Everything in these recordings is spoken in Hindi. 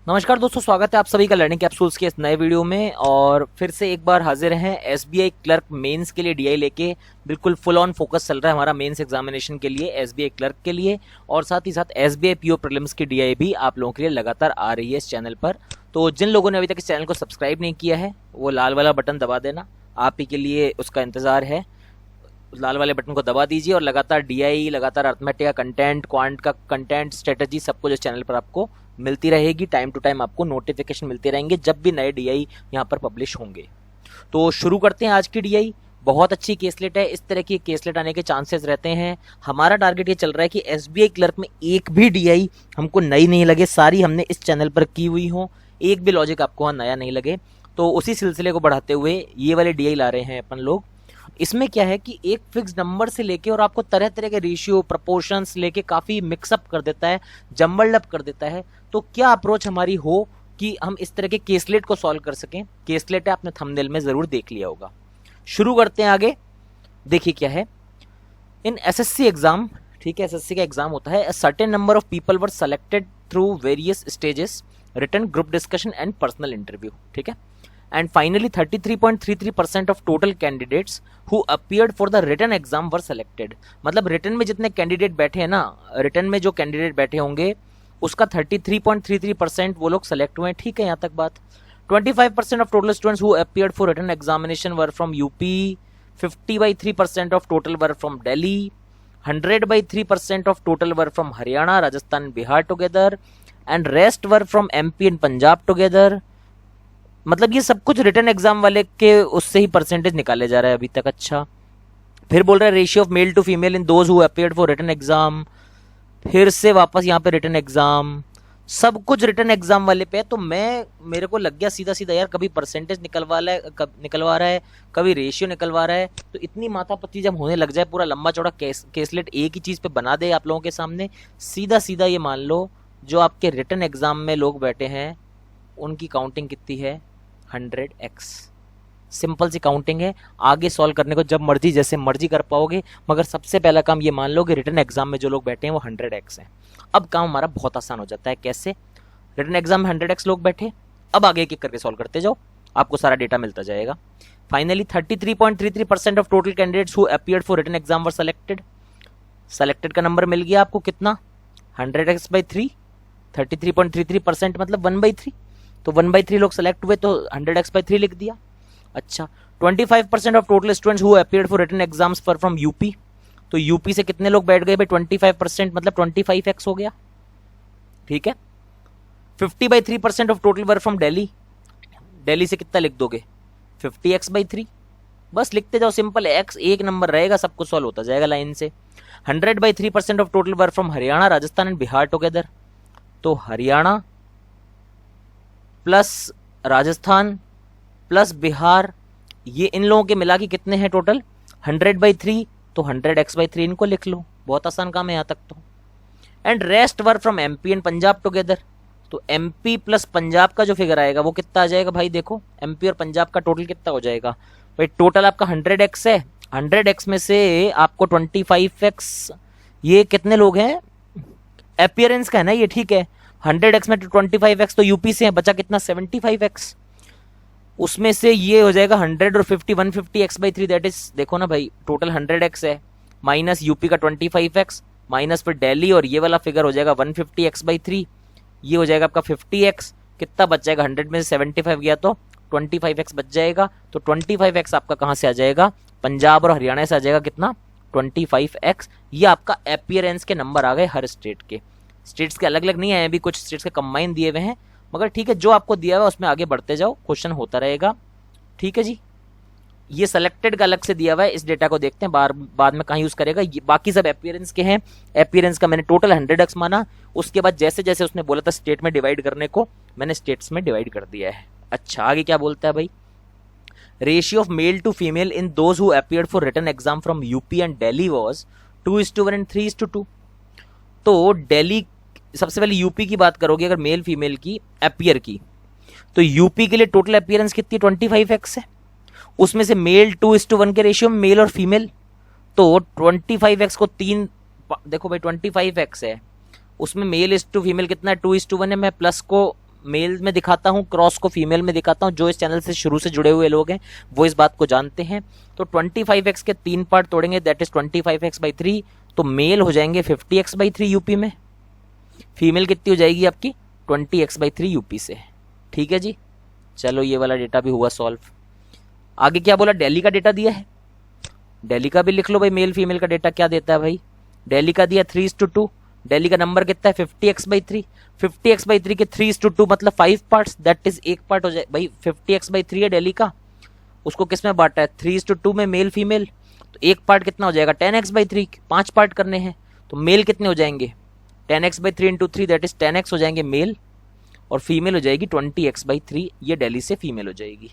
नमस्कार दोस्तों, स्वागत है आप सभी का लर्निंग कैप्सूल्स के इस नए वीडियो में। और फिर से एक बार हाजिर हैं एसबीआई क्लर्क मेंस के लिए डीआई लेके। बिल्कुल फुल ऑन फोकस चल रहा है हमारा मेंस एग्जामिनेशन के लिए, एसबीआई क्लर्क के लिए, और साथ ही साथ एसबीआई पीओ प्रीलिम्स की डीआई भी आप लोगों के लिए लगातार आ रही है इस चैनल पर। तो जिन लोगों ने अभी तक इस चैनल को सब्सक्राइब नहीं किया है वो लाल वाला बटन दबा देना, आप ही के लिए उसका इंतजार है। लाल वाले बटन को दबा दीजिए और लगातार डीआई, लगातार अर्थमेटिक का कंटेंट, क्वांट का कंटेंट, स्ट्रेटजी, सब कुछ इस चैनल पर आपको मिलती रहेगी। टाइम टू टाइम आपको नोटिफिकेशन मिलते रहेंगे जब भी नए डीआई यहाँ पर पब्लिश होंगे। तो शुरू करते हैं आज की डीआई। बहुत अच्छी केसलेट है, इस तरह की केसलेट आने के चांसेस रहते हैं। हमारा टारगेट ये चल रहा है कि एसबीआई क्लर्क में एक भी डीआई हमको नई नहीं लगे, सारी हमने इस चैनल पर की हुई हो, एक भी लॉजिक आपको वहाँ नया नहीं लगे। तो उसी सिलसिले को बढ़ाते हुए ये वाले डीआई ला रहे हैं अपन लोग। इसमें क्या है कि एक फिक्स नंबर से लेके और आपको तरह तरह के रेशियो, प्रोपोर्शंस लेके काफी मिक्सअप कर देता है, जम्बल्ड अप कर देता है। तो क्या अप्रोच हमारी हो कि हम इस तरह के केसलेट को सॉल्व कर सकें। केसलेट है, आपने थंबनेल में जरूर देख लिया होगा। शुरू करते हैं आगे। देखिए क्या है, इन एसएससी एग्जाम, ठीक है, एसएससी का एग्जाम होता है। Certain number of people were selected through various stages, written, group discussion and personal interview, ठीक है। And finally 33.33% of total candidates who appeared for the written exam were selected। मतलब रिटन में जितने कैंडिडेट बैठे हैं ना, रिटन में जो कैंडिडेट बैठे होंगे उसका 33.33% वो लोग सेलेक्ट हुए हैं, ठीक है, यहाँ तक बात। 25% of total students who appeared for written examination were from UP, 50/3% of total were from Delhi, 100/3% of total were from Haryana, Rajasthan and Bihar together, and rest were from MP and Punjab together। मतलब ये सब कुछ रिटन एग्जाम वाले के उससे ही परसेंटेज निकाले जा रहा है अभी तक। अच्छा, फिर बोल रहा है ratio of male to female in those who appeared for written exam. फिर से वापस यहाँ पे रिटन एग्जाम, सब कुछ रिटन एग्जाम वाले पे है। तो मेरे को लग गया सीधा सीधा यार, कभी परसेंटेज निकलवा रहा है, कभी रेशियो निकलवा रहा है। तो इतनी माथापच्ची जब होने लग जाए, पूरा लंबा चौड़ा केसलेट एक ही चीज पे बना दे आप लोगों के सामने, सीधा सीधा ये मान लो जो आपके रिटन एग्जाम में लोग बैठे हैं उनकी काउंटिंग कितनी है, 100x। सिंपल सी काउंटिंग है, आगे सॉल्व करने को जब मर्जी जैसे मर्जी कर पाओगे, मगर सबसे पहला काम ये मान लो कि रिटन एग्जाम में जो लोग बैठे हैं वो 100x है। अब काम हमारा बहुत आसान हो जाता है। कैसे? रिटन एग्जाम में 100x लोग बैठे, अब आगे एक एक करके सॉल्व करते जाओ, आपको सारा डेटा मिलता जाएगा। Finally 33.33% of total candidates who appeared for written exam were selected. Selected का नंबर मिल गया आपको कितना, 100x/3। 33.33% मतलब 1/3, तो 1/3 लोग सेलेक्ट हुए तो 100x/3 लिख दिया। अच्छा, 25% of total students who appeared for written exams for from UP. तो यूपी से कितने लोग बैठ गए भाई, 25% मतलब 25x हो गया, ठीक है। 50/3% of total were from Delhi. Delhi से कितना लिख दोगे, 50x/3। बस लिखते जाओ, सिंपल है, x एक नंबर रहेगा, सब कुछ सॉल्व होता जाएगा लाइन से। 100/3% of total were from Haryana, Rajasthan and Bihar together. तो हरियाणा प्लस राजस्थान प्लस बिहार, ये इन लोगों के मिला के कितने हैं टोटल, 100/3। तो 100x/3 इनको लिख लो, बहुत आसान काम है यहाँ तक तो। And rest were from MP and Punjab together. तो एमपी प्लस पंजाब का जो फिगर आएगा वो कितना आ जाएगा भाई, देखो एमपी और पंजाब का टोटल कितना हो जाएगा भाई। टोटल आपका 100x है, 100x में से आपको 25x, ये कितने लोग हैं, अपीयरेंस का है ना ये, ठीक है। 100x में 25x तो यूपी से है, बचा कितना, 75x। उसमें से ये हो जाएगा 100 और 50, 150x/3, दैट इज, देखो ना भाई, टोटल 100x है, माइनस यूपी का 25x, माइनस फिर दिल्ली, और ये वाला फिगर हो जाएगा 150x/3, ये हो जाएगा आपका 50x। कितना बच जाएगा, 100 में से 75 गया तो 25x बच जाएगा। तो 25x आपका कहाँ से आ जाएगा, पंजाब और हरियाणा से आ जाएगा कितना, 25x। ये आपका अपीयरेंस के नंबर आ गए हर स्टेट के। स्टेट्स के अलग अलग नहीं आए अभी, कुछ स्टेट्स के कंबाइन दिए हुए हैं, मगर ठीक है, जो आपको दिया हुआ है उसमें आगे बढ़ते जाओ, क्वेश्चन होता रहेगा, ठीक है जी। ये सेलेक्टेड का अलग से दिया हुआ है, इस डेटा को देखते हैं बाद में कहाँ यूज करेगा। ये बाकी सब अपीयरेंस के हैं। अपीयरेंस का मैंने टोटल 100x माना, उसके बाद जैसे जैसे उसने बोला था स्टेट में डिवाइड करने को, मैंने स्टेट्स में डिवाइड कर दिया है। अच्छा, आगे क्या बोलता है भाई, ratio of male to female in those who appeared for written exam from UP and Delhi was 2:1 and 3:2। तो दिल्ली, सबसे पहले यूपी की बात करोगे अगर मेल फीमेल की अपीयर की, तो यूपी के लिए टोटल अपीयरेंस कितनी, 25x है। उसमें से मेल 2:1 के रेशियो में मेल और फीमेल, तो 25x को 3, देखो भाई 25x है, उसमें मेल इज टू फीमेल कितना है, 2:1 है। मैं प्लस को मेल में दिखाता हूँ, क्रॉस को फीमेल में दिखाता हूँ। जो इस चैनल से शुरू से जुड़े हुए लोग हैं वो इस बात को जानते हैं। तो 25x के 3 पार्ट तोड़ेंगे, दैट इज 25x/3, तो मेल हो जाएंगे 50x/3 यूपी में, फीमेल कितनी हो जाएगी आपकी 20x/3 यूपी से। ठीक है जी, चलो ये वाला डेटा भी हुआ सॉल्व। आगे क्या बोला, दिल्ली का डेटा दिया है, दिल्ली का भी लिख लो भाई। मेल फीमेल का डेटा क्या देता है भाई, दिल्ली का दिया 3:2, दिल्ली का नंबर कितना है 50x/3, 50x/3 के 3:2 मतलब 5 पार्ट्स, दैट इज एक पार्ट हो जाए भाई। 50x/3 है दिल्ली का, उसको किस में बांटा है 3:2 में, मेल फीमेल, तो एक पार्ट कितना हो जाएगा 10x/3, 5 पार्ट करने हैं तो मेल कितने हो जाएंगे 10x/3 × 3 दैट इज 10x हो जाएंगे मेल, और फीमेल हो जाएगी 20x/3, ये दिल्ली से फीमेल हो जाएगी।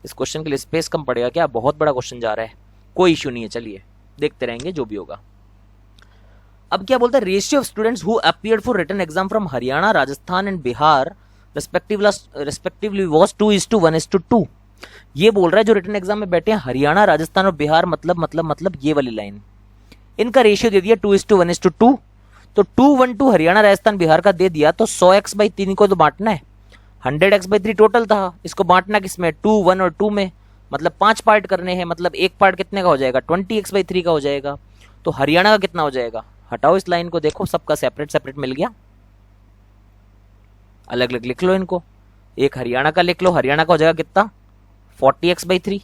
इस क्वेश्चन के लिए स्पेस कम पड़ेगा क्या, बहुत बड़ा क्वेश्चन जा रहा है, कोई इश्यू नहीं है, चलिए देखते रहेंगे जो भी होगा। अब क्या बोलता है, ratio of students who appeared for written exam from Haryana, Rajasthan and Bihar respectively was 2:1:2। ये बोल रहा है जो रिटन एग्जाम में बैठे हैं हरियाणा, राजस्थान और बिहार, मतलब ये वाली लाइन, इनका रेशियो दे दिया 2:1:2। तो 2:1:2 हरियाणा, राजस्थान, बिहार का दे दिया, तो 100x/3 को तो बांटना है, 100x/3 टोटल था, इसको बांटना किसमें 2, 1 और 2 में, मतलब 5 पार्ट करने हैं, मतलब एक पार्ट कितने का हो जाएगा 20x/3 का हो जाएगा। तो हरियाणा का कितना हो जाएगा, हटाओ इस लाइन को, देखो सबका सेपरेट सेपरेट मिल गया, अलग अलग लिख लो इनको, एक हरियाणा का लिख लो, हरियाणा का हो जाएगा कितना 40x/3।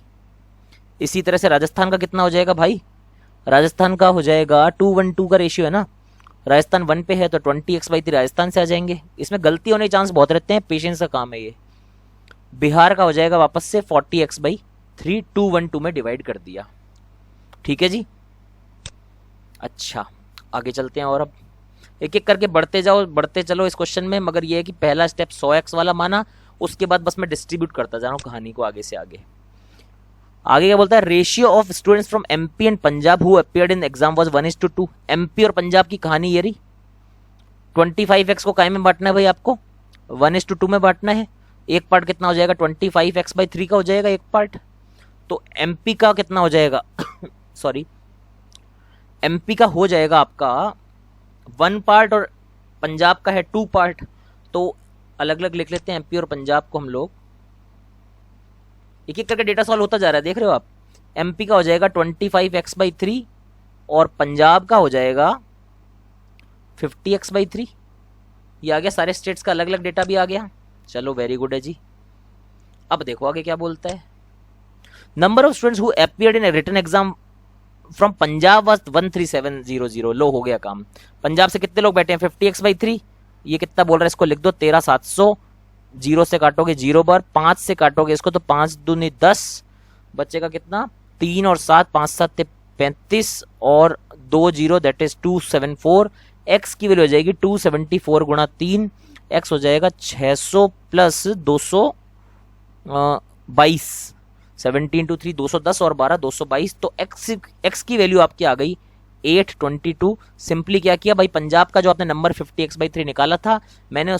इसी तरह से राजस्थान का कितना हो जाएगा भाई, राजस्थान का हो जाएगा 2:1:2 का रेशियो है ना, राजस्थान 1 पे है तो 20x/3 राजस्थान से आ जाएंगे, इसमें गलती होने के चांस बहुत रहते हैं, पेशेंस का काम है ये। बिहार का हो जाएगा वापस से 40x/3, 2:1:2 में डिवाइड कर दिया। ठीक है जी, अच्छा आगे चलते हैं, और अब एक एक करके बढ़ते जाओ, बढ़ते चलो इस क्वेश्चन में, मगर ये है कि पहला स्टेप 100x वाला माना, उसके बाद बस मैं डिस्ट्रीब्यूट करता जा रहा हूं कहानी को आगे से आगे। आगे क्या बोलता है, ratio of students from MP and Punjab who appeared in exam was 1:2। MP और पंजाब की कहानी ये रही, 25x को काय में बांटना है भाई, आपको 1:2 में बांटना है, एक पार्ट कितना हो जाएगा 25x/3 का हो जाएगा एक पार्ट, तो एमपी का कितना हो जाएगा सॉरी, एमपी का हो जाएगा आपका 1 पार्ट और पंजाब का है 2 पार्ट, तो अलग अलग लिख लेते हैं एमपी और पंजाब को हम लोग, एक एक करके डेटा सॉल्व होता जा रहा है, देख रहे हो आप। एमपी का हो जाएगा 25x/3 और पंजाब का हो जाएगा 50x/3, ये आ गया, सारे स्टेट्स का अलग अलग डेटा भी आ गया, चलो वेरी गुड है जी। अब देखो आगे क्या बोलता है, number of students who appeared in written exam from Punjab was 13700, लो हो गया काम। पंजाब से कितने लोग बैठे हैं 50x/3, ये कितना बोल रहा है इसको लिख दो 13700, 0 से काटोगे 0 बार, 5 से काटोगे इसको तो 5 दूनी 10, बचेगा कितना 3 और 7, 5 7 35 और 2 0 दैट इज 274। x की वैल्यू हो जाएगी 274 गुणा 3, x हो जाएगा 600 प्लस 222, 17 to 3 210 और 12 222, तो x की वैल्यू आपकी आ गई 822। सिंपली क्या किया भाई, पंजाब का जो आपने नंबर 50x/3 निकाला था, मैंने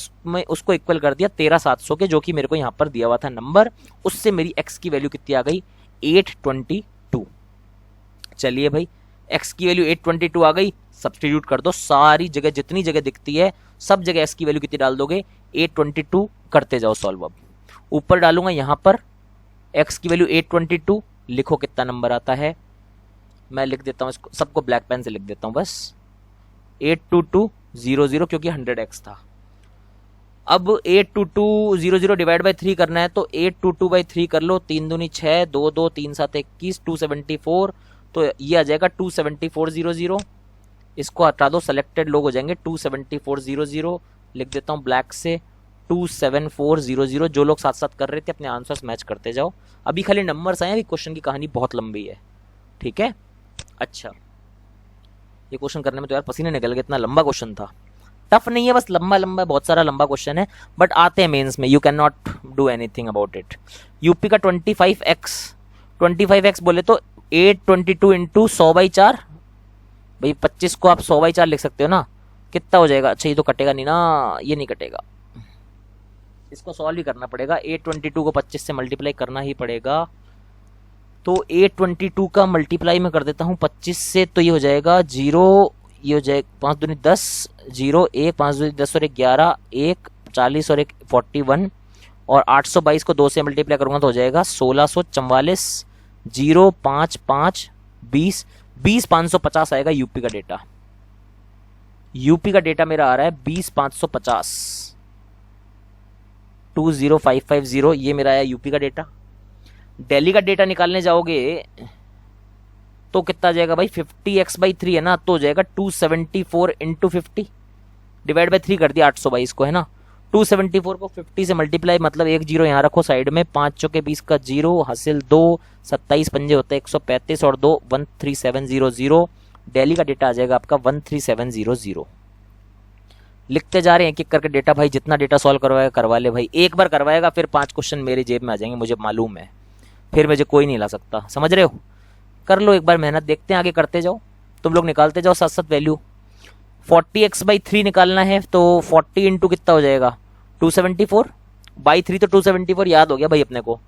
उसको इक्वल कर दिया 13700 के, जो कि मेरे को यहाँ पर दिया हुआ था नंबर, उससे मेरी x की वैल्यू कितनी आ गई 822। चलिए भाई, x की वैल्यू 822 आ गई, सब्स्टिट्यूट कर दो, सारी जगह जितनी जगह दिखती है सब जगह x की वैल्यू कितनी डाल दोगे 822, करते जाओ सॉल्व। अब ऊपर डालूंगा यहाँ पर x की वैल्यू 822, लिखो कितना नंबर आता है, मैं लिख देता हूँ इसको, सबको ब्लैक पेन से लिख देता हूँ बस, 82200 क्योंकि 100x था। अब 82200 डिवाइड बाई 3 करना है, तो 822/3 कर लो, 3 दूनी 6, 2 2 3 7 21, 274, तो ये आ जाएगा 27400, इसको हटा दो, सेलेक्टेड लोग हो जाएंगे 27400, लिख देता हूँ ब्लैक से 27400। जो लोग साथ साथ कर रहे थे अपने आंसर्स मैच करते जाओ, अभी खाली नंबर्स आए, अभी क्वेश्चन की कहानी बहुत लंबी है, ठीक है। अच्छा, ये क्वेश्चन करने में तो यार पसीने निकल गए, इतना लंबा क्वेश्चन था, टफ नहीं है, बस लंबा लंबा बहुत सारा लंबा क्वेश्चन है, बट आते हैं मेंस में, you can not do anything about it. UP का 25x बोले तो 822 इंटू 100/4, भाई 25 को आप 100/4 लिख सकते हो ना, कितना हो जाएगा, अच्छा ये तो कटेगा नहीं ना, ये नहीं कटेगा, इसको सॉल्व ही करना पड़ेगा, 822 को 25 से मल्टीप्लाई करना ही पड़ेगा, तो 822 का मल्टीप्लाई में कर देता हूँ 25 से, तो ये हो जाएगा 0, ये हो जाएगा 5 दूनी 10, 0 1 5 दूनी 10 और 11 1 40 और एक 41 और 822 को 2 से मल्टीप्लाई करूंगा तो हो जाएगा 1644 055 20 20550 आएगा यूपी का डेटा। यूपी का डेटा मेरा आ रहा है 20550 20550, ये मेरा आया यूपी का डेटा। दिल्ली का डेटा निकालने जाओगे तो कितना आ जाएगा भाई, 50x/3 है ना, तो हो जाएगा 274 इंटू 50 डिवाइड बाई 3 कर दिया 822 को, है ना। 274 को 50 से मल्टीप्लाई, मतलब एक जीरो यहाँ रखो साइड में, 5 चौके 20 का जीरो, हासिल 2, 27 पंजे होते हैं 135 और 2 13700। दिल्ली का डेटा आ जाएगा आपका 13700। लिखते जा रहे हैं एक एक करके डेटा भाई, जितना डेटा सॉल्व करवाएगा करवा ले भाई, एक बार करवाएगा फिर 5 क्वेश्चन मेरी जेब में आ जाएंगे, मुझे मालूम है, फिर मुझे कोई नहीं ला सकता, समझ रहे हो। कर लो एक बार मेहनत, देखते हैं आगे करते जाओ, तुम लोग निकालते जाओ साथ साथ वैल्यू। 40x/3 निकालना है तो 40 इंटू कितना हो जाएगा 274/3, तो 274 याद हो गया भाई अपने को,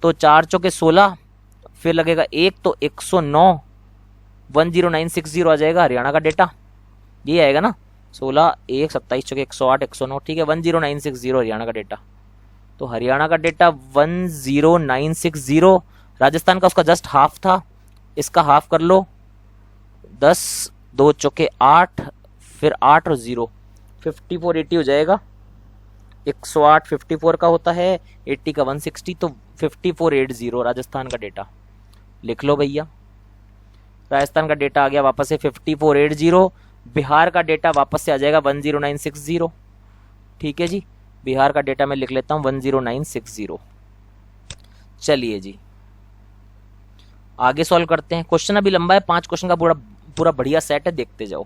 तो 4 चौके 16, फिर लगेगा 1 तो 109, 10960 आ जाएगा हरियाणा का डेटा, ये आएगा ना, 16 1 27 चौके 108 109, ठीक है 10960 हरियाणा का डेटा। तो हरियाणा का डेटा 10960, राजस्थान का उसका जस्ट हाफ था, इसका हाफ कर लो, 10 2 चौके 8, फिर 8 और 0 5480 हो जाएगा। 108 54 का होता है, 80 का 160, तो 5480 राजस्थान का डेटा लिख लो भैया। राजस्थान का डेटा आ गया वापस से 5480। बिहार का डेटा वापस से आ जाएगा 10960, ठीक है जी, बिहार का डेटा मैं लिख लेता हूं 10960। चलिए जी आगे सॉल्व करते हैं, क्वेश्चन अभी लंबा है, 5 क्वेश्चन का पूरा पूरा बढ़िया सेट है, देखते जाओ।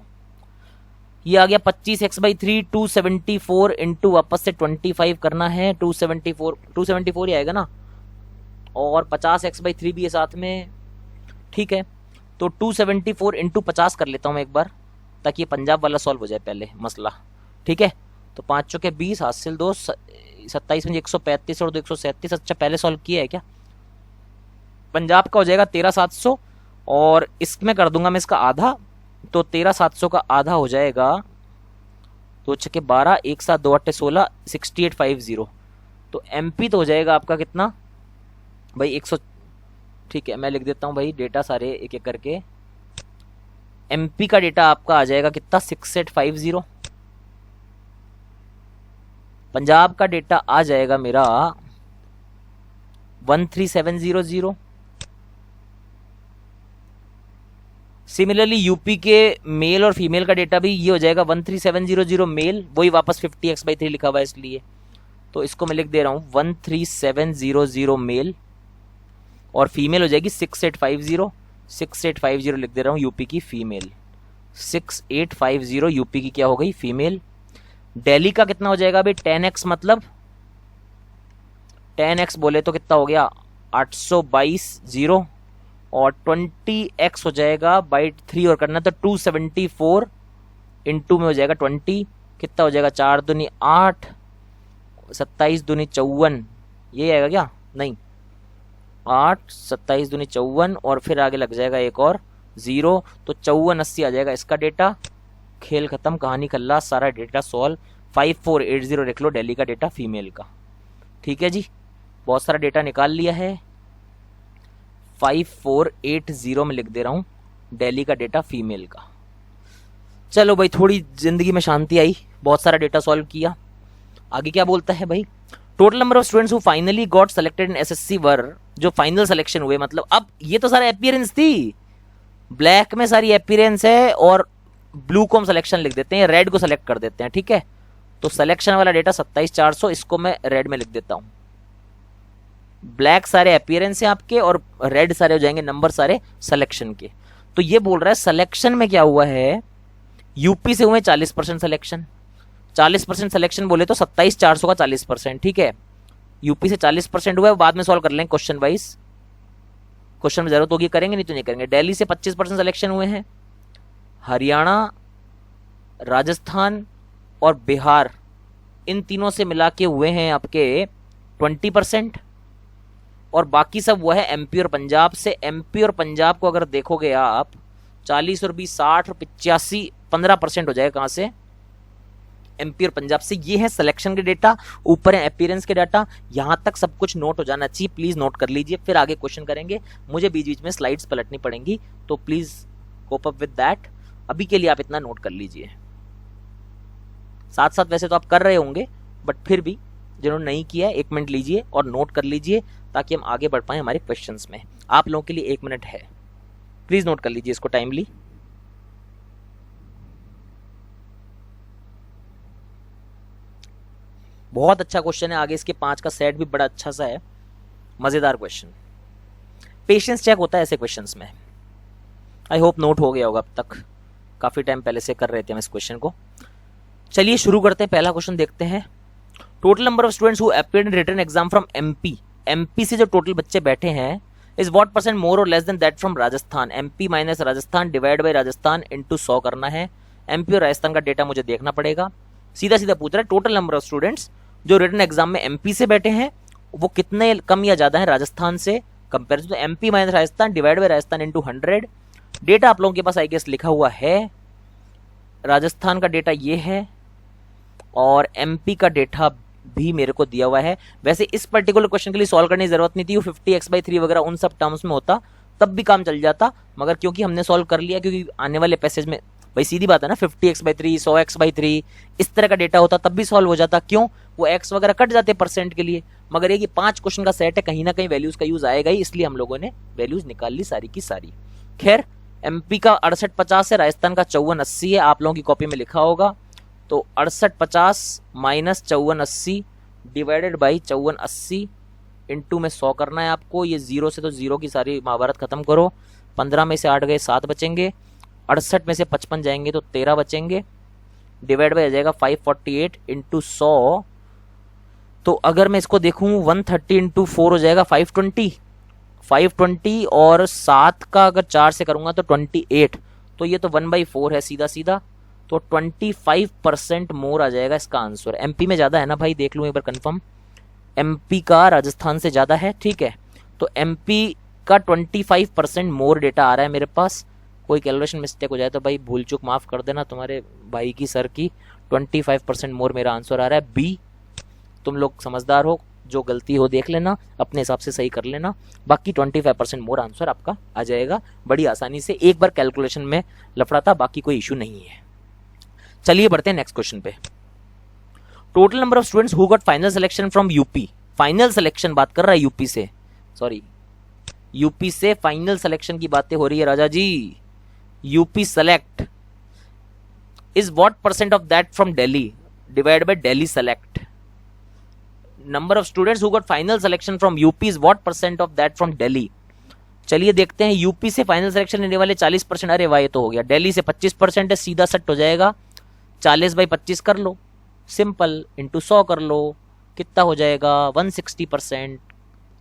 ये आ गया 25x/3 274 इंटू वापस से 25 करना है, 274 ही आएगा ना, और 50x/3 भी है साथ में, ठीक है। तो 274 इंटू 50 कर लेता हूं मैं एक बार, ताकि ये पंजाब वाला सॉल्व हो जाए पहले मसला, ठीक है। तो 5 चौके 20, हासिल 2, 27 में 135 और 2 137। अच्छा पहले सॉल्व किया है क्या। पंजाब का हो जाएगा 13700 और इसमें कर दूंगा मैं इसका आधा, तो 13700 का आधा हो जाएगा 2 छक्के 12, 1 7 2 8 16, 6850। तो एमपी तो हो जाएगा आपका कितना भाई 100, ठीक है मैं लिख देता हूं भाई डेटा सारे एक एक करके। एमपी का डेटा आपका आ जाएगा कितना 6850। पंजाब का डेटा आ जाएगा मेरा 13700। सिमिलरली यूपी के मेल और फीमेल का डेटा भी ये हो जाएगा 13700 मेल, वही वापस 50x/3 लिखा हुआ है इसलिए, तो इसको मैं लिख दे रहा हूं 13700 मेल, और फीमेल हो जाएगी 6850 लिख दे रहा हूं यूपी की फीमेल, 6850 यूपी की क्या हो गई फीमेल। दिल्ली का कितना हो जाएगा भाई 10x, मतलब 10x बोले तो कितना हो गया 822 0, और 20x हो जाएगा बाई 3 और करना तो 274 इंटू में हो जाएगा 20, कितना हो जाएगा 4 दूनी 8, 27 दूनी 54, ये आएगा क्या, नहीं 8 27 दूनी 54, और फिर आगे लग जाएगा एक और 0, तो 5480 आ जाएगा इसका डेटा। खेल खत्म, कहानी खल्लास, सारा डेटा सॉल्व। 5480 लिख लो दिल्ली का डेटा फीमेल का, ठीक है जी, बहुत सारा डेटा निकाल लिया है। 5480 में लिख दे रहा हूं दिल्ली का डेटा फीमेल का। चलो भाई थोड़ी जिंदगी में शांति आई, बहुत सारा डेटा सॉल्व किया। आगे क्या बोलता है भाई, total number of students who finally got selected in SSC were, जो फाइनल सिलेक्शन हुए, मतलब अब ये तो सारा अपीयरेंस थी, ब्लैक में सारी अपीयरेंस है, और ब्लू को हम सिलेक्शन लिख देते हैं, रेड को सिलेक्ट कर देते हैं, ठीक है। तो सिलेक्शन वाला डेटा 27400, इसको मैं रेड में लिख देता हूं। ब्लैक सारे अपीयरेंस है आपके, और रेड सारे हो जाएंगे नंबर सारे सिलेक्शन के। तो ये बोल रहा है सिलेक्शन में क्या हुआ है, यूपी से हुए 40% सिलेक्शन, 40% सिलेक्शन बोले तो 27400 का 40%, ठीक है। यूपी से 40% हुआ है, बाद में सॉल्व कर लेंगे क्वेश्चन वाइज, क्वेश्चन में जरूरत होगी करेंगे, नहीं तो नहीं करेंगे। दिल्ली से 25% सिलेक्शन हुए हैं, हरियाणा, राजस्थान और बिहार, इन तीनों से मिला के हुए हैं आपके 20%, और बाकी सब हुआ है एमपी और पंजाब से। एमपी और पंजाब को अगर देखोगे आप 40 और 20 60 और 85 15% हो जाएगा, कहां से एमपी और पंजाब से। ये है सिलेक्शन के डेटा, ऊपर है अपीयरेंस के डाटा। यहां तक सब कुछ नोट हो जाना चाहिए, प्लीज नोट कर लीजिए, फिर आगे क्वेश्चन करेंगे। मुझे बीच बीच में स्लाइड्स पलटनी पड़ेंगी, तो please cope up with that. अभी के लिए आप इतना नोट कर लीजिए। साथ साथ वैसे तो आप कर रहे होंगे, बट फिर भी जिन्होंने नहीं किया है 1 मिनट लीजिए और नोट कर लीजिए, ताकि हम आगे बढ़ पाए हमारे क्वेश्चंस में। आप लोगों के लिए 1 मिनट है, प्लीज नोट कर लीजिए इसको टाइमली। बहुत अच्छा क्वेश्चन है, आगे इसके 5 का सेट भी बड़ा अच्छा सा है, मजेदार क्वेश्चन। पेशेंस चेक होता है ऐसे क्वेश्चंस में। आई होप नोट हो गया होगा अब तक, काफी टाइम पहले से कर रहे थे हम इस क्वेश्चन को। चलिए शुरू करते हैं, पहला क्वेश्चन देखते हैं। Total number of students who appeared in written exam from MP, MP से जो टोटल बच्चे बैठे हैं, इज व्हाट परसेंट मोर और less than that from Rajasthan. MP minus Rajasthan divide by Rajasthan into 100 करना है। एमपी और राजस्थान का डेटा मुझे देखना पड़ेगा। सीधा सीधा पूछ रहा है टोटल नंबर ऑफ स्टूडेंट्स जो रिटन एग्जाम में एमपी से बैठे हैं, वो कितने कम या ज्यादा है राजस्थान से कंपेरिजन। तो MP minus Rajasthan divide by Rajasthan into 100। Data आप लोगों के पास आई गेस लिखा हुआ है, राजस्थान का डेटा ये है और एमपी का डेटा भी मेरे को दिया हुआ है। वैसे इस पर्टिकुलर क्वेश्चन के लिए सॉल्व करने की जरूरत नहीं थी, 50x/3 वगैरह उन सब टर्म्स में होता तब भी काम चल जाता, मगर क्योंकि हमने सॉल्व कर लिया, क्योंकि आने वाले पैसेज में भाई सीधी बात है ना, 50x/3 100x/3 इस तरह का डेटा होता तब भी सॉल्व हो जाता। क्यों? वो एक्स वगैरह कट जाते परसेंट के लिए, मगर ये कि 5 क्वेश्चन का सेट है, कहीं ना कहीं वैल्यूज का यूज आएगा ही, इसलिए हम लोगों ने वैल्यूज निकाल ली सारी की सारी। खैर, एमपी का 6850 है, राजस्थान का 5480 है, आप लोगों की कॉपी में लिखा होगा। तो 6850 माइनस 5480 डिवाइडेड बाई 5480 इंटू में 100 करना है आपको। ये 0 से तो 0 की सारी महाभारत खत्म करो। 15 में से 8 गए 7 बचेंगे, 68 में से 55 जाएंगे तो 13 बचेंगे, डिवाइड बाई आ जाएगा 548 इंटू 100। तो अगर मैं इसको देखूं 130 इंटू 4 हो जाएगा 520 और 7 का अगर 4 से करूंगा तो 28, तो ये तो 1/4 है सीधा सीधा। तो 25% मोर आ जाएगा इसका आंसर। एमपी में ज्यादा है ना भाई, देख लूं एक बार कंफर्म, एमपी का राजस्थान से ज्यादा है, ठीक है। तो एमपी का 25% मोर डेटा आ रहा है मेरे पास। कोई कैलकुलेशन मिस्टेक हो जाए तो भाई भूल चूक माफ कर देना, तुम्हारे भाई की सर की। 25% मोर मेरा आंसर आ रहा है बी। तुम लोग समझदार हो, जो गलती हो देख लेना, अपने हिसाब से सही कर लेना। बाकी 25% मोर आंसर आपका आ जाएगा बड़ी आसानी से। एक बार कैलकुलेशन में लफड़ा था, बाकी कोई इशू नहीं है। चलिए बढ़ते हैं नेक्स्ट क्वेश्चन पे। Total number of students who got final selection from UP, final selection बात कर रहा है यूपी से, सॉरी यूपी से फाइनल सिलेक्शन की बातें हो रही है Raja ji. UP select is what percent of that from Delhi divide by Delhi select. Number of students who got final selection from UP is what percent of that from Delhi. चलिए देखते हैं, यूपी से फाइनल सिलेक्शन लेने वाले 40%, अरे वाह ये तो हो गया। दिल्ली से 25% है, सीधा सट हो जाएगा। 40/25 कर लो, सिंपल, इंटू 100 कर लो, कितना हो जाएगा 160%।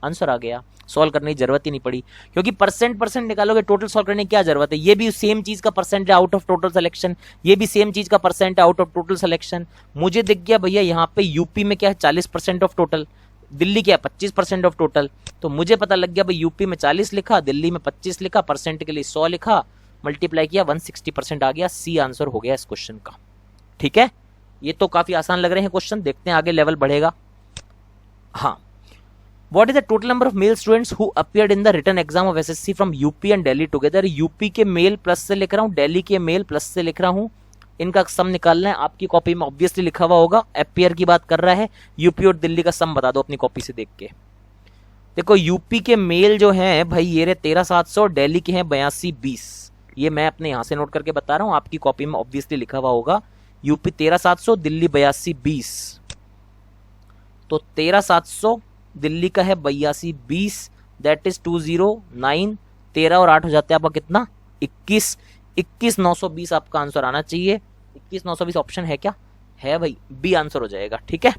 आंसर आ गया, सॉल्व करने की जरूरत ही नहीं पड़ी, क्योंकि परसेंट निकालोगे, टोटल सॉल्व करने की क्या जरूरत है। ये भी सेम चीज का परसेंट है आउट ऑफ टोटल सिलेक्शन, ये भी सेम चीज का परसेंट है आउट ऑफ टोटल सिलेक्शन। मुझे दिख गया भैया यहाँ पे यूपी में क्या है 40% ऑफ टोटल, दिल्ली क्या है 25% ऑफ टोटल। तो मुझे पता लग गया भाई यूपी में 40 लिखा, दिल्ली में 25 लिखा, परसेंट के लिए 100 लिखा, मल्टीप्लाई किया 160% आ गया। सी आंसर हो गया इस क्वेश्चन का। ठीक है, ये तो काफी आसान लग रहे हैं क्वेश्चन, देखते हैं आगे लेवल बढ़ेगा। हाँ, what is the total number of male students who appeared in the written exam of SSC from UP and Delhi together. UP के मेल प्लस से लिख रहा हूं, दिल्ली के मेल प्लस से लिख रहा हूं, इनका सम निकालना है। आपकी कॉपी में ऑब्वियसली लिखा हुआ होगा, अपीयर की बात कर रहा है, यूपी और दिल्ली का सम बता दो अपनी कॉपी से देख के। देखो यूपी के मेल जो है भाई ये रहे 13700, दिल्ली के हैं 8220। ये मैं अपने यहां से नोट करके बता रहा हूं, आपकी कॉपी में ऑब्वियसली लिखा हुआ होगा यूपी 13700, दिल्ली 8220। तो 13700 दिल्ली का है 8220, दैट इज 209। 13 और 8 हो जाते हैं आपका कितना 21, 21920 आपका आंसर आना चाहिए। 21920 ऑप्शन है क्या? है भाई, बी आंसर हो जाएगा। ठीक है,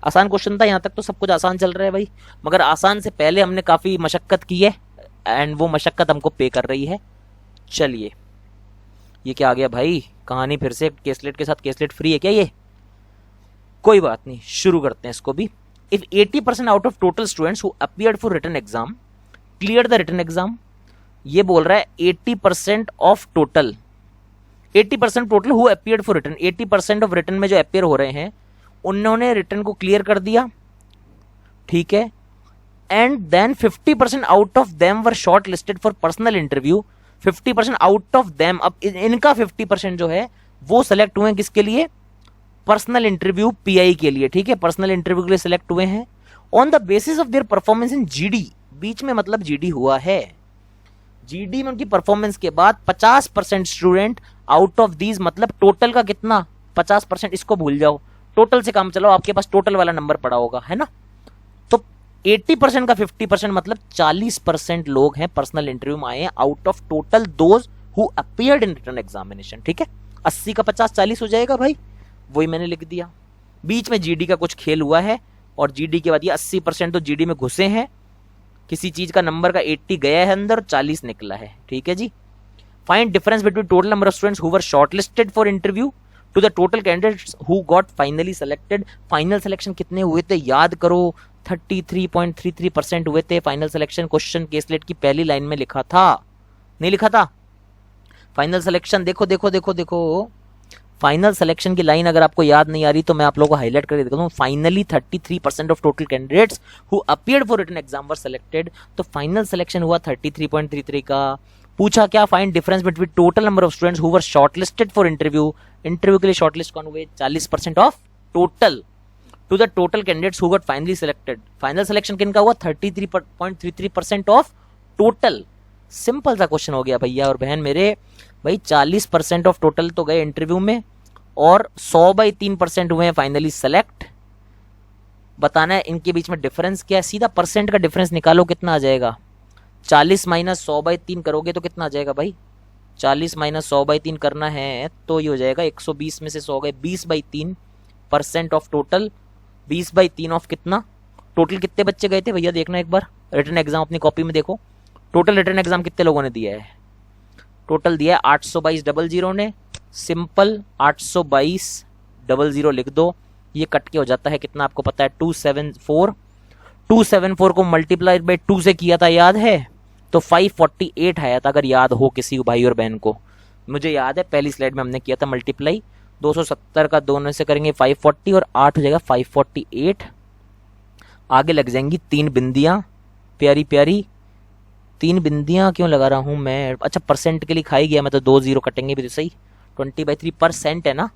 आसान क्वेश्चन था, यहां तक तो सब कुछ आसान चल रहा है भाई, मगर आसान से पहले हमने काफी मशक्कत की है एंड वो मशक्कत हमको पे कर रही है। चलिए, ये क्या आ गया भाई, कहानी फिर से केसलेट के साथ, केसलेट फ्री है क्या ये? कोई बात नहीं, शुरू करते हैं इसको भी। If 80% out of total students who appeared for written exam clear the written exam, ये बोल रहा है 80% of total 80% total who appeared for return, 80% of return में जो अपीयर हो रहे हैं उन्होंने रिटर्न को क्लियर कर दिया, ठीक है। And then 50% out of them were shortlisted for personal interview, 50% out of them, अब इनका 50% जो है वो सेलेक्ट हुए किसके लिए, पर्सनल इंटरव्यू पीआई के लिए, ठीक है, पर्सनल इंटरव्यू के लिए सिलेक्ट हुए हैं on the basis of their performance in GD, बीच में मतलब जीडी हुआ है, जीडी में उनकी परफॉर्मेंस के बाद 50% स्टूडेंट आउट ऑफ दीज, मतलब टोटल का कितना 50%, इसको भूल जाओ, टोटल से काम चलाओ, आपके पास टोटल वाला नंबर पड़ा होगा, है ना। तो 80% का 50% मतलब 40% लोग हैं पर्सनल इंटरव्यू में आए हैं out of total those who appeared in written examination, ठीक है। 80 का 50 40 हो जाएगा भाई, वही मैंने लिख दिया। बीच में जीडी का कुछ खेल हुआ है और जीडी के बाद ये 80% तो जीडी में घुसे हैं, किसी चीज का नंबर का 80 गया है अंदर, 40 निकला है, ठीक है जी। Find difference between total number of students who were shortlisted for interview to the total candidates who got finally selected, final selection कितने हुए थे याद करो, 33.33% हुए थे फाइनल सिलेक्शन, क्वेश्चन केसलेट की पहली लाइन में लिखा था, नहीं लिखा था फाइनल सिलेक्शन, देखो देखो देखो देखो, फाइनल सिलेक्शन की लाइन अगर आपको याद नहीं आ रही तो मैं आप लोगों को हाईलाइट करके देता हूं, finally 33% of total candidates who appeared for written exam were selected, तो फाइनल सिलेक्शन हुआ 33.33 का। पूछा क्या, find difference between total number of students who were shortlisted for interview, interview के लिए शॉर्टलिस्ट कौन हुए, 40% of total, to the total candidates who got finally selected, final selection किनका हुआ 33.33% ऑफ टोटल। सिंपल सा क्वेश्चन हो गया भैया और बहन मेरे, भाई 40% ऑफ टोटल तो गए इंटरव्यू में और 100/3% हुए हैं फाइनली सेलेक्ट। बताना है इनके बीच में डिफरेंस क्या है, सीधा परसेंट का डिफरेंस निकालो, कितना आ जाएगा, 40 माइनस 100/3 करोगे तो कितना आ जाएगा भाई, 40 माइनस 100/3 करना है तो ये हो जाएगा 120 में से 100 गए, 20/3% ऑफ टोटल, 20/3 ऑफ कितना, टोटल कितने बच्चे गए थे भैया देखना एक बार, रिटन एग्जाम अपनी कॉपी में देखो, टोटल रिटन एग्जाम कितने लोगों ने दिया है, टोटल दिया है 822 ने, सिंपल 822 लिख दो, ये कट के हो जाता है कितना आपको पता है 274 को मल्टीप्लाई बाई 2 से किया था याद है, तो 548 आया था, अगर याद हो किसी भाई और बहन को, मुझे याद है पहली स्लाइड में हमने किया था मल्टीप्लाई, 270 का दोनों से करेंगे 540 और 8 हो जाएगा 548, आगे लग जाएंगी 3 बिंदियां, प्यारी प्यारी 3 बिंदियां क्यों लगा रहा हूं मैं, अच्छा परसेंट के लिए खाई गया मैं, तो 2 0 कटेंगे भी तो सही, 20/3% है ना,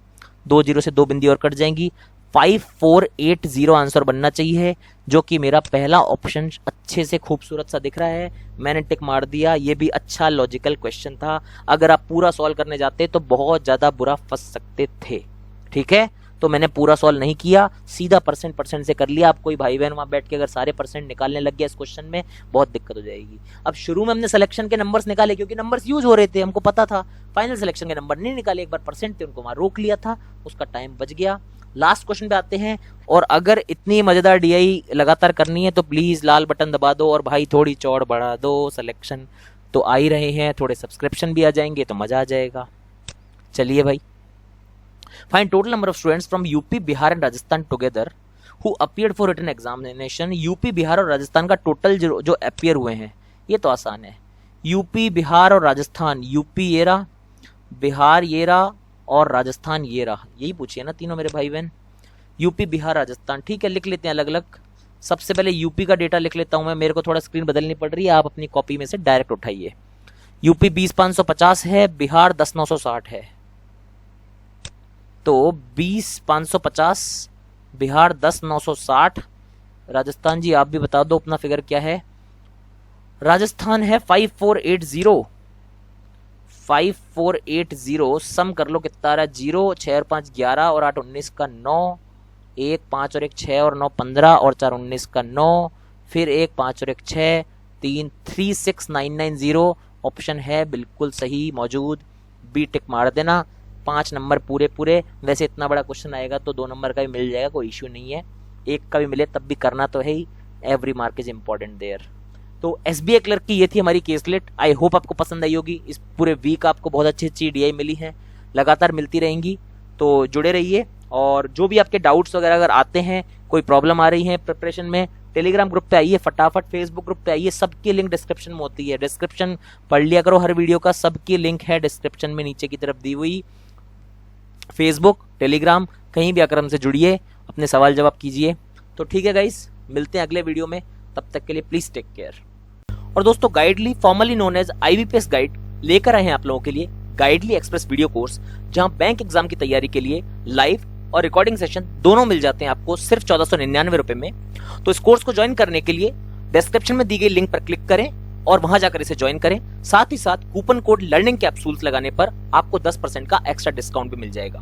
2 0 से 2 बिंदी और कट जाएंगी, 5480 आंसर बनना चाहिए, जो कि मेरा पहला ऑप्शन अच्छे से खूबसूरत सा दिख रहा है, मैंने टिक मार दिया, ये भी अच्छा लॉजिकल क्वेश्चन था, अगर आप पूरा सॉल्व करने जाते तो बहुत ज्यादा बुरा फंस सकते थे, ठीक है, तो मैंने पूरा सॉल्व नहीं किया, सीधा परसेंट से कर लिया। आप कोई भाई बहन वहां बैठ के अगर सारे परसेंट निकालने लग गया इस क्वेश्चन में बहुत दिक्कत हो जाएगी। अब शुरू में हमने सिलेक्शन के नंबर्स निकाले क्योंकि नंबर्स यूज हो रहे थे, हमको पता था, फाइनल सिलेक्शन के नंबर नहीं निकाले, एक बार परसेंट थे उनको वहां रोक लिया था, उसका टाइम बच गया। लास्ट क्वेश्चन पे आते हैं, और अगर इतनी मजेदार डीआई लगातार करनी है तो प्लीज लाल बटन दबा दो और भाई थोड़ी चौड़ बढ़ा दो, सिलेक्शन तो आ ही रहे हैं, थोड़े सब्सक्रिप्शन भी आ जाएंगे तो मजा आ जाएगा। चलिए भाई, find total number of students from UP Bihar and Rajasthan together who appeared for written examination. UP Bihar और राजस्थान का टोटल जो अपीयर हुए हैं, ये तो आसान है, यूपी बिहार और राजस्थान, यूपी ये रहा, बिहार ये रहा और राजस्थान ये रहा, यही पूछिए ना तीनों मेरे भाई बहन, यूपी बिहार राजस्थान, ठीक है, लिख लेते हैं अलग अलग। सबसे पहले यूपी का डेटा लिख लेता हूं मैं, मेरे को थोड़ा स्क्रीन बदलनी पड़ रही है, आप अपनी कॉपी में से डायरेक्ट उठाइए। यूपी 20,550 है, बिहार 10,960 है, तो 20,550, बिहार 10,960, राजस्थान जी आप भी बता दो अपना फिगर क्या है। राजस्थान है 5480, सम कर लो कितना आ रहा है, 0 6 और 5 11 और 8 19 का 9, 1 5 और 1 6 और 9 15 और 4 19 का 9, फिर 1 5 और 1 6 3 36990 ऑप्शन है बिल्कुल सही मौजूद, बी टिक मार देना। 5 नंबर पूरे पूरे, वैसे इतना बड़ा क्वेश्चन आएगा तो 2 नंबर का भी मिल जाएगा, कोई इश्यू नहीं है, 1 का भी मिले तब भी करना तो है ही, every mark is important there. तो एसबीआई क्लर्क की ये थी हमारी केसलेट, आई होप आपको पसंद आई होगी। इस पूरे वीक आपको बहुत अच्छी अच्छी डीआई मिली है, लगातार मिलती रहेंगी, तो जुड़े रहिए और जो भी आपके डाउट्स वगैरह अगर आते हैं, कोई प्रॉब्लम आ रही है प्रिपरेशन में, टेलीग्राम ग्रुप पे आइए फटाफट, फेसबुक ग्रुप पे आइए, सबकी लिंक डिस्क्रिप्शन में होती है। डिस्क्रिप्शन पढ़ लिया करो हर वीडियो का, सबकी लिंक है डिस्क्रिप्शन में नीचे की तरफ दी हुई। फेसबुक, टेलीग्राम, कहीं भी आकर हमसे जुड़िए, अपने सवाल जवाब कीजिए। तो ठीक है गाइस, मिलते हैं अगले वीडियो में, तब तक के लिए प्लीज टेक केयर। और दोस्तों, Guidely formerly known as IBPS guide लेकर आए हैं आप लोगों के लिए गाइडली एक्सप्रेस वीडियो कोर्स, जहां बैंक एग्जाम की तैयारी के लिए लाइव और रिकॉर्डिंग सेशन दोनों मिल जाते हैं आपको सिर्फ 1499 रुपए में। तो इस कोर्स को ज्वाइन करने के लिए डिस्क्रिप्शन में दी गई लिंक पर क्लिक करें और वहां जाकर इसे ज्वाइन करें। साथ ही साथ कूपन कोड लर्निंग कैप्सूल्स लगाने पर आपको 10% का एक्स्ट्रा डिस्काउंट भी मिल जाएगा।